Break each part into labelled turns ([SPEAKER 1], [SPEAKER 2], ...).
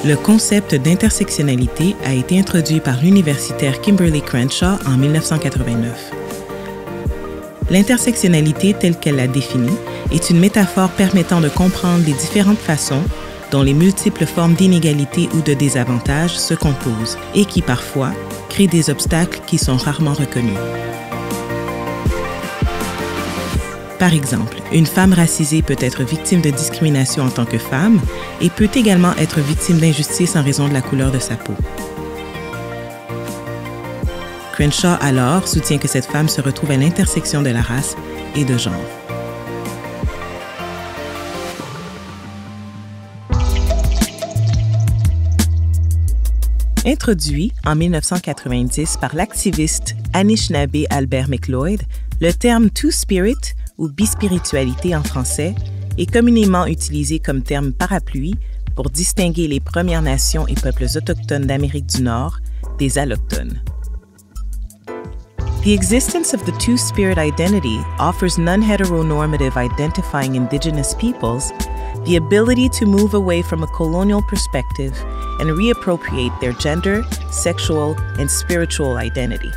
[SPEAKER 1] Le concept d'intersectionnalité a été introduit par l'universitaire Kimberly Crenshaw en 1989. L'intersectionnalité telle qu'elle l'a définie est une métaphore permettant de comprendre les différentes façons dont les multiples formes d'inégalité ou de désavantages se composent et qui, parfois, créent des obstacles qui sont rarement reconnus. Par exemple, une femme racisée peut être victime de discrimination en tant que femme et peut également être victime d'injustice en raison de la couleur de sa peau. Crenshaw, alors, soutient que cette femme se retrouve à l'intersection de la race et de genre. Introduit en 1990 par l'activiste Anishinaabe Albert McLeod, le terme Two-Spirit ou bispiritualité en français est communément utilisé comme terme parapluie pour distinguer les Premières Nations et peuples autochtones d'Amérique du Nord des allochtones. The existence of the Two-Spirit identity offers non-heteronormative identifying Indigenous peoples the ability to move away from a colonial perspective and reappropriate their gender, sexual, and spiritual identity.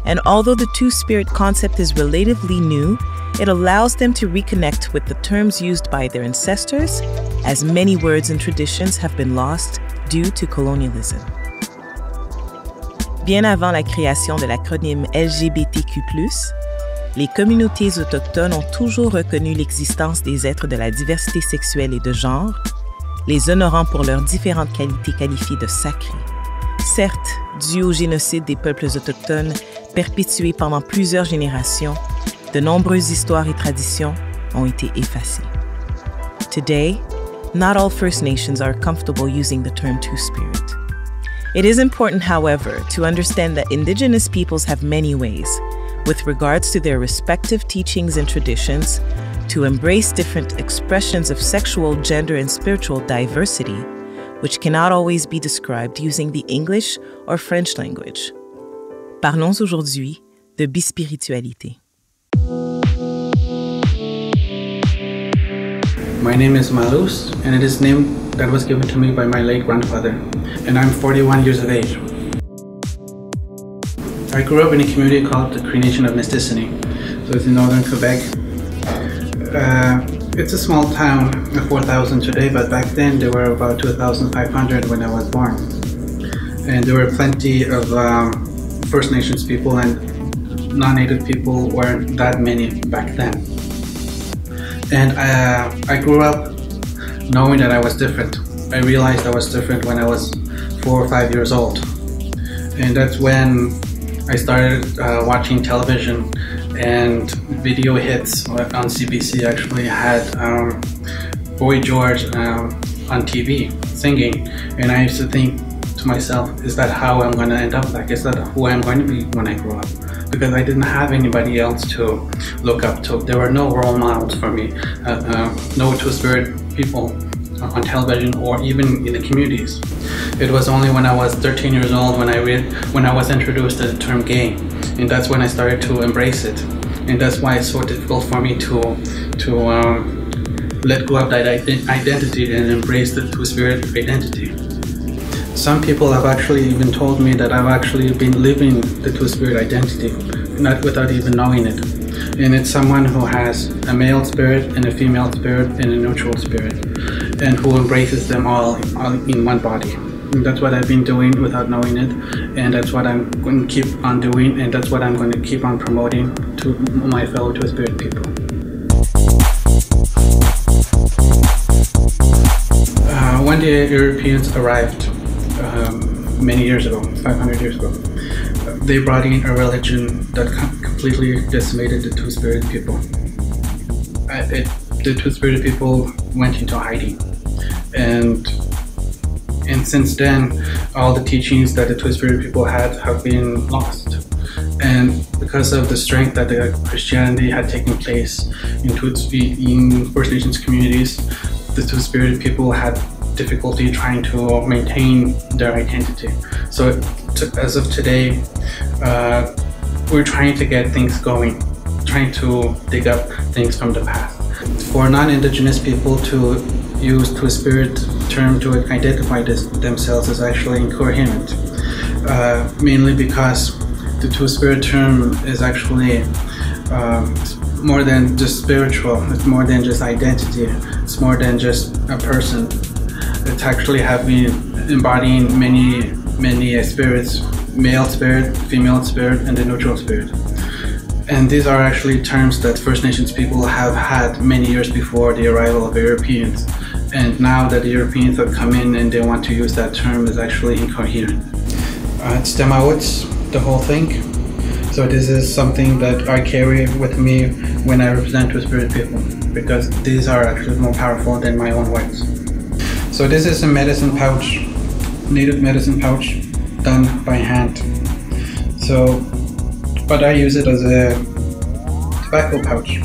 [SPEAKER 1] And although the Two-Spirit concept is relatively new, it allows them to reconnect with the terms used by their ancestors, as many words and traditions have been lost due to colonialism. Bien avant la création de l'acronyme LGBTQ+, les communautés autochtones ont toujours reconnu l'existence des êtres de la diversité sexuelle et de genre, les honorant pour leurs différentes qualités qualifiées de sacrées. Certes, dû au génocide des peuples autochtones perpétué pendant plusieurs générations, de nombreuses histoires et traditions ont été effacées. Today, not all First Nations are comfortable using the term Two-Spirit. It is important, however, to understand that Indigenous peoples have many ways, with regards to their respective teachings and traditions, to embrace different expressions of sexual, gender, and spiritual diversity, which cannot always be described using the English or French language. Parlons aujourd'hui de bispiritualité.
[SPEAKER 2] My name is Malus, and it is a name that was given to me by my late grandfather, and I'm 41 years of age. I grew up in a community called the Cree Nation of Mysticini, so it's in northern Quebec. It's a small town of 4,000 today, but back then there were about 2,500 when I was born. And there were plenty of First Nations people, and non-Native people weren't that many back then. And I grew up knowing that I was different. I realized I was different when I was 4 or 5 years old. And that's when I started watching television, and video hits on CBC actually had Boy George on TV singing. And I used to think to myself, is that how I'm going to end up like? Is that who I'm going to be when I grow up? Because I didn't have anybody else to look up to. There were no role models for me, no Two-Spirit people on television or even in the communities. It was only when I was 13 years old when I was introduced to the term gay, and that's when I started to embrace it. And that's why it's so difficult for me to let go of that identity and embrace the Two-Spirit identity. Some people have actually even told me that I've actually been living the Two-Spirit identity, not without even knowing it. And it's someone who has a male spirit and a female spirit and a neutral spirit, and who embraces them all in one body. And that's what I've been doing without knowing it, and that's what I'm going to keep on doing, and that's what I'm going to keep on promoting to my fellow Two-Spirit people. When the Europeans arrived many years ago, 500 years ago, they brought in a religion that completely decimated the Two-Spirit people. The Two-Spirit people went into hiding, and since then, all the teachings that the Two-Spirit people had have been lost. And because of the strength that the Christianity had taken place in First Nations communities, the Two-Spirit people had difficulty trying to maintain their identity. So as of today, we're trying to get things going, trying to dig up things from the past. For non-Indigenous people to use Two-Spirit term to identify themselves is actually incoherent, mainly because the Two-Spirit term is actually more than just spiritual. It's more than just identity. It's more than just a person. It's actually embodying many spirits: male spirit, female spirit, and the neutral spirit. And these are actually terms that First Nations people have had many years before the arrival of Europeans. And now that the Europeans have come in and they want to use that term, is actually incoherent. It's Demawits, the whole thing. So this is something that I carry with me when I represent Two-Spirit people, because these are actually more powerful than my own words. So this is a medicine pouch, native medicine pouch, done by hand. But I use it as a tobacco pouch.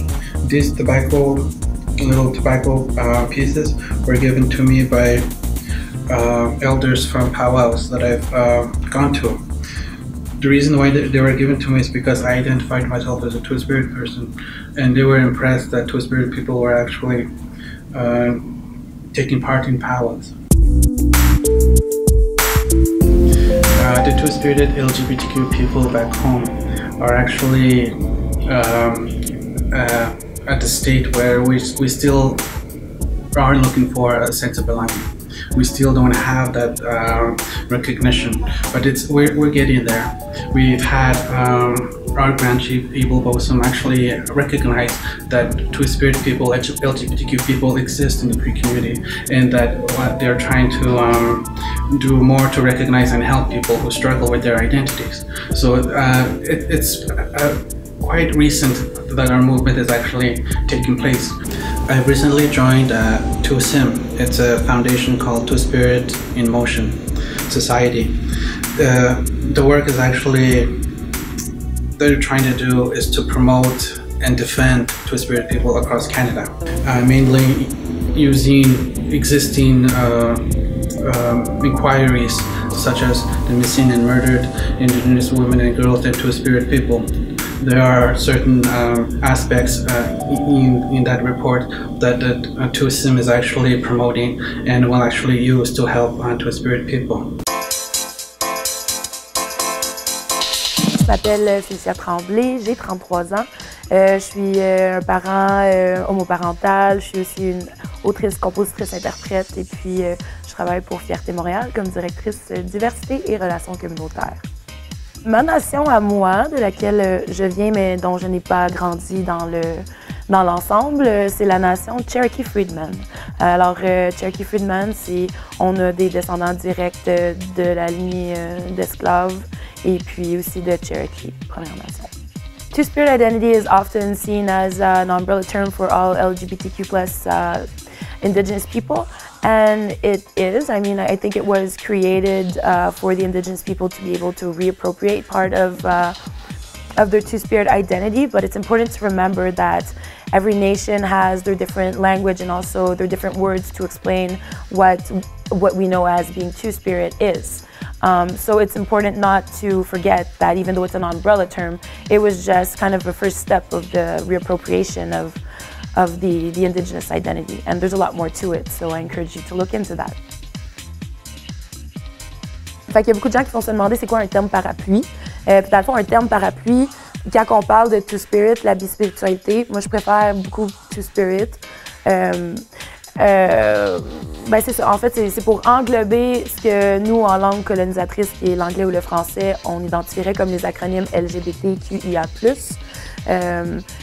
[SPEAKER 2] These little tobacco pieces were given to me by elders from powwows that I've gone to. The reason why they were given to me is because I identified myself as a Two-Spirit person, and they were impressed that Two-Spirit people were actually taking part in powwows. The Two-Spirited LGBTQ people back home are actually at the state where we still are looking for a sense of belonging. We still don't have that recognition, but we're getting there. We've had our Grand Chief Abel Bosom actually recognize that Two-Spirit people, LGBTQ people exist in the Cree community, and that they're trying to do more to recognize and help people who struggle with their identities. So it's quite recent that our movement is actually taking place. I recently joined Two-Sim. It's a foundation called Two-Spirit in Motion Society. The work is actually, they're trying to do is to promote and defend Two-Spirit people across Canada, mainly using existing inquiries such as the missing and murdered Indigenous women and girls and Two-Spirit people. There are certain aspects in that report that Two-Sim is actually promoting and will actually use to help Two-Spirit people.
[SPEAKER 3] Je m'appelle Félicia Tremblay, j'ai 33 ans. Je suis un parent homoparental, je suis aussi une autrice, compositrice, interprète et puis je travaille pour Fierté Montréal comme directrice diversité et relations communautaires. Ma nation à moi, de laquelle je viens mais dont je n'ai pas grandi dans l'ensemble, c'est la nation Cherokee Freedman. Alors Cherokee Freedman, on a des descendants directs de la lignée d'esclaves et puis aussi de Cherokee, Première Nation. Two-Spirit identity is often seen as an umbrella term for all LGBTQ+ Indigenous people, and it is. I mean, I think it was created for the Indigenous people to be able to reappropriate part of their Two-Spirit identity, but it's important to remember that every nation has their different language and also their different words to explain what we know as being Two-Spirit is. So it's important not to forget that even though it's an umbrella term, it was just kind of a first step of the reappropriation of the Indigenous identity. And there's a lot more to it, so I encourage you to look into that. Fait qu'il y a beaucoup de gens qui vont se demander c'est quoi un terme parapluie. Puis dans le fond, un terme parapluie, quand on parle de Two-Spirit, la bispiritualité, moi je préfère beaucoup Two-Spirit. Ben c'est ça, en fait, c'est pour englober ce que nous, en langue colonisatrice, qui est l'anglais ou le français, on identifierait comme les acronymes LGBTQIA+.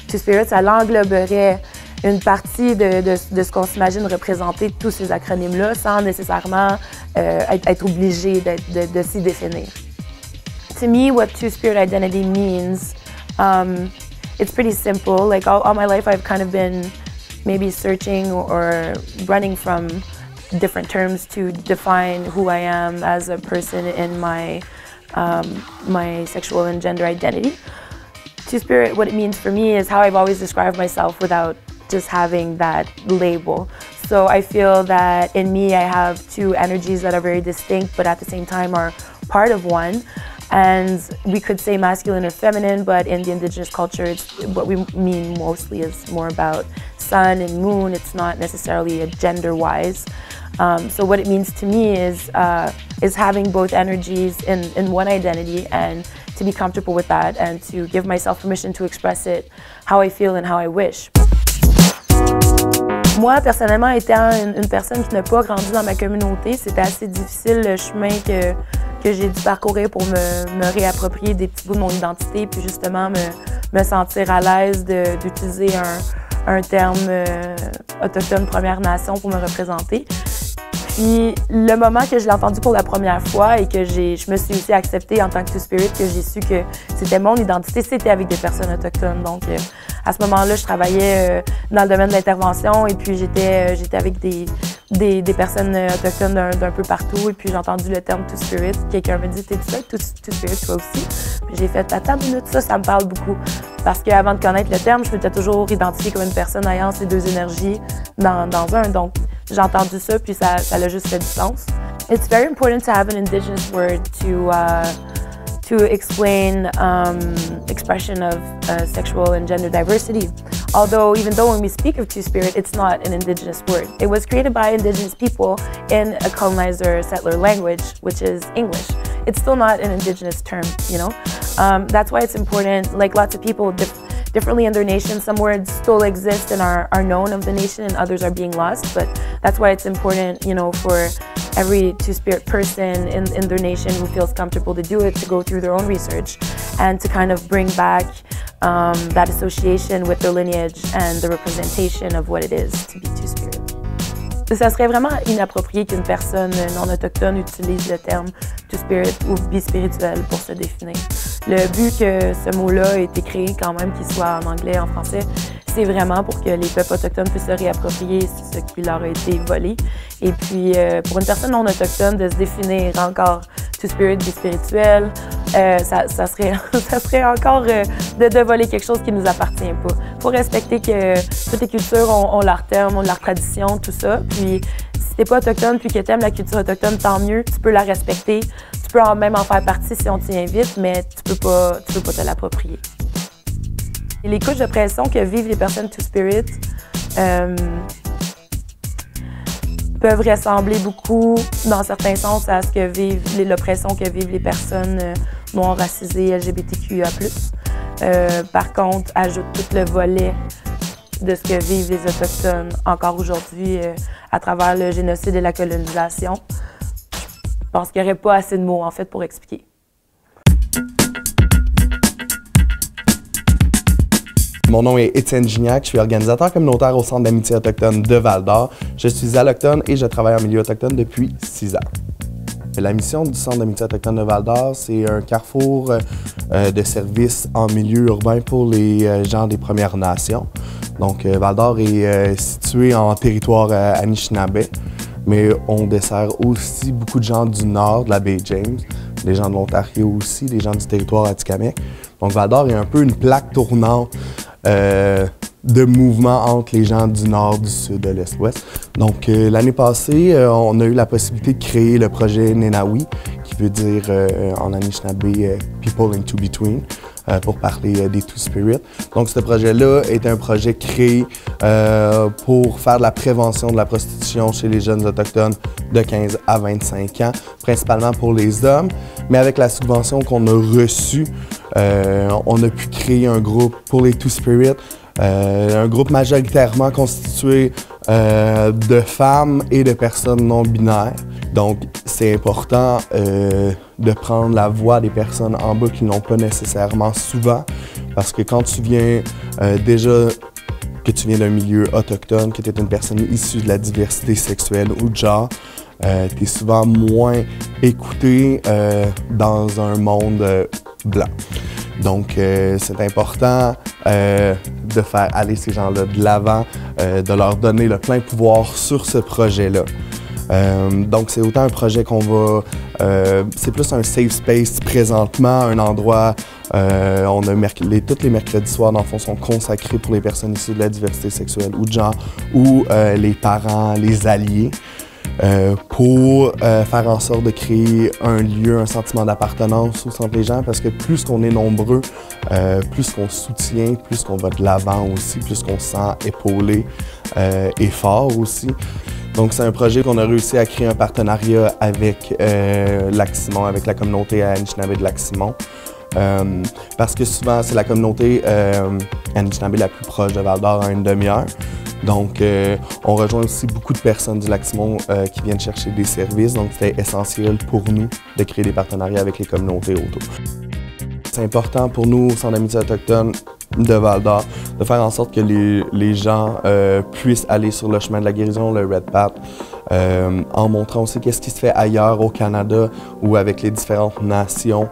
[SPEAKER 3] Two-Spirit, ça l'engloberait une partie de ce qu'on s'imagine représenter tous ces acronymes-là, sans nécessairement être obligé de s'y définir. To me, what Two-Spirit identity means, it's pretty simple. Like all my life, I've kind of been maybe searching or running from different terms to define who I am as a person in my sexual and gender identity. Two-Spirit, what it means for me is how I've always described myself without just having that label. So I feel that in me I have two energies that are very distinct but at the same time are part of one. And we could say masculine or feminine, but in the indigenous culture, what we mean mostly is more about sun and moon. It's not necessarily a gender-wise. So what it means to me is having both energies in one identity and to be comfortable with that and to give myself permission to express it how I feel and how I wish. Moi, personnellement, étant une personne qui n'a pas grandi dans ma communauté, c'était assez difficile le chemin que j'ai dû parcourir pour me réapproprier des petits bouts de mon identité puis justement me sentir à l'aise d'utiliser un terme autochtone Première Nation pour me représenter. Puis le moment que je l'ai entendu pour la première fois et que je me suis aussi acceptée en tant que Two-Spirit, que j'ai su que c'était mon identité, c'était avec des personnes autochtones. Donc à ce moment-là, je travaillais dans le domaine de l'intervention et puis j'étais avec des personnes autochtones d'un peu partout. Et puis j'ai entendu le terme Two-Spirit. Quelqu'un me dit « T'es-tu là, Two-Spirit, toi aussi? » Puis j'ai fait « Attends une minute, ça me parle beaucoup. » Parce qu'avant de connaître le terme, je m'étais toujours identifiée comme une personne ayant ces deux énergies dans un. Donc j'ai entendu ça, puis ça a juste fait du sens. It's very important to have an indigenous word to explain expression of sexual and gender diversity. Although, even though when we speak of Two-Spirit, it's not an indigenous word. It was created by indigenous people in a colonizer settler language, which is English. It's still not an indigenous term, you know? That's why it's important, like lots of people differently in their nation. Some words still exist and are known of the nation and others are being lost, but that's why it's important, you know, for every Two-Spirit person in their nation who feels comfortable to do it, to go through their own research and to kind of bring back that association with their lineage and the representation of what it is to be Two-Spirit. Ça serait vraiment inapproprié qu'une personne non autochtone utilise le terme Two-Spirit ou bispirituel pour se définir. Le but que ce mot-là ait été créé quand même, qu'il soit en anglais, en français, c'est vraiment pour que les peuples autochtones puissent se réapproprier ce qui leur a été volé. Et puis, pour une personne non autochtone, de se définir encore Two-Spirit, bispirituel, ça serait encore de voler quelque chose qui ne nous appartient pas. Il faut respecter que toutes les cultures ont leur terme, ont leur tradition, tout ça. Puis, si t'es pas autochtone puis que t'aimes la culture autochtone, tant mieux, tu peux la respecter. Tu peux même en faire partie si on t'y invite, mais tu peux pas te l'approprier. Les couches de pression que vivent les personnes Two-Spirit peuvent ressembler beaucoup, dans certains sens, à ce que vivent l'oppression que vivent les personnes noires, racisées, LGBTQIA+. Par contre, ajoute tout le volet de ce que vivent les Autochtones encore aujourd'hui à travers le génocide et la colonisation. Je pense qu'il n'y aurait pas assez de mots, en fait, pour expliquer.
[SPEAKER 4] Mon nom est Étienne Gignac, je suis organisateur communautaire au Centre d'amitié autochtone de Val-d'Or. Je suis allochtone et je travaille en milieu autochtone depuis 6 ans. La mission du Centre d'amitié autochtone de Val-d'Or, c'est un carrefour de services en milieu urbain pour les gens des Premières Nations. Donc, Val-d'Or est situé en territoire Anishinaabe, mais on dessert aussi beaucoup de gens du nord de la baie James, des gens de l'Ontario aussi, des gens du territoire Atikamekw. Donc, Val-d'Or est un peu une plaque tournante de mouvement entre les gens du nord, du sud, de l'est, ouest. Donc, l'année passée, on a eu la possibilité de créer le projet Nenawi, qui veut dire en Anishinaabe People in Between, pour parler des Two-Spirit. Donc, ce projet-là est un projet créé pour faire de la prévention de la prostitution chez les jeunes autochtones de 15 à 25 ans, principalement pour les hommes. Mais avec la subvention qu'on a reçue, on a pu créer un groupe pour les Two-Spirit, un groupe majoritairement constitué de femmes et de personnes non binaires. Donc, c'est important de prendre la voix des personnes en bas qui n'ont pas nécessairement souvent, parce que quand tu viens déjà que tu viens d'un milieu autochtone, que tu es une personne issue de la diversité sexuelle ou de genre, tu es souvent moins écouté dans un monde blanc. Donc, c'est important de faire aller ces gens-là de l'avant, de leur donner le plein pouvoir sur ce projet-là. Donc, c'est autant un projet qu'on va... c'est plus un safe space présentement, un endroit... on a tous les mercredis soirs, dans le fond, sont consacrés pour les personnes issues de la diversité sexuelle ou de genre, ou les parents, les alliés. pour faire en sorte de créer un lieu, un sentiment d'appartenance au centre des gens, parce que plus qu'on est nombreux, plus qu'on soutient, plus qu'on va de l'avant aussi, plus qu'on se sent épaulé et fort aussi. Donc c'est un projet qu'on a réussi à créer un partenariat avec Lac-Simon, avec la communauté Anishinaabe de Lac-Simon. Parce que souvent, c'est la communauté Anishinaabe la plus proche de Val-d'Or à une demi-heure. Donc, on rejoint aussi beaucoup de personnes du Lac-Simon qui viennent chercher des services. Donc, c'était essentiel pour nous de créer des partenariats avec les communautés autour. C'est important pour nous, au Centre d'amitié autochtone de Val-d'Or, de faire en sorte que les gens puissent aller sur le chemin de la guérison, le Red Path, en montrant aussi qu'est-ce qui se fait ailleurs au Canada ou avec les différentes nations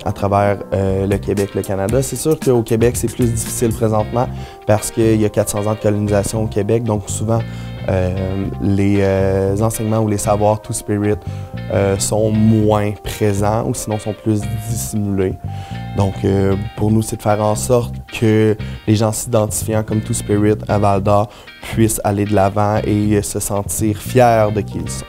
[SPEAKER 4] à travers le Québec, le Canada. C'est sûr qu'au Québec, c'est plus difficile présentement parce qu'il y a 400 ans de colonisation au Québec, donc souvent les enseignements ou les savoirs Two-Spirit sont moins présents ou sinon sont plus dissimulés. Donc pour nous, c'est de faire en sorte que les gens s'identifiant comme Two-Spirit à Val-d'Or puissent aller de l'avant et se sentir fiers de qui ils sont.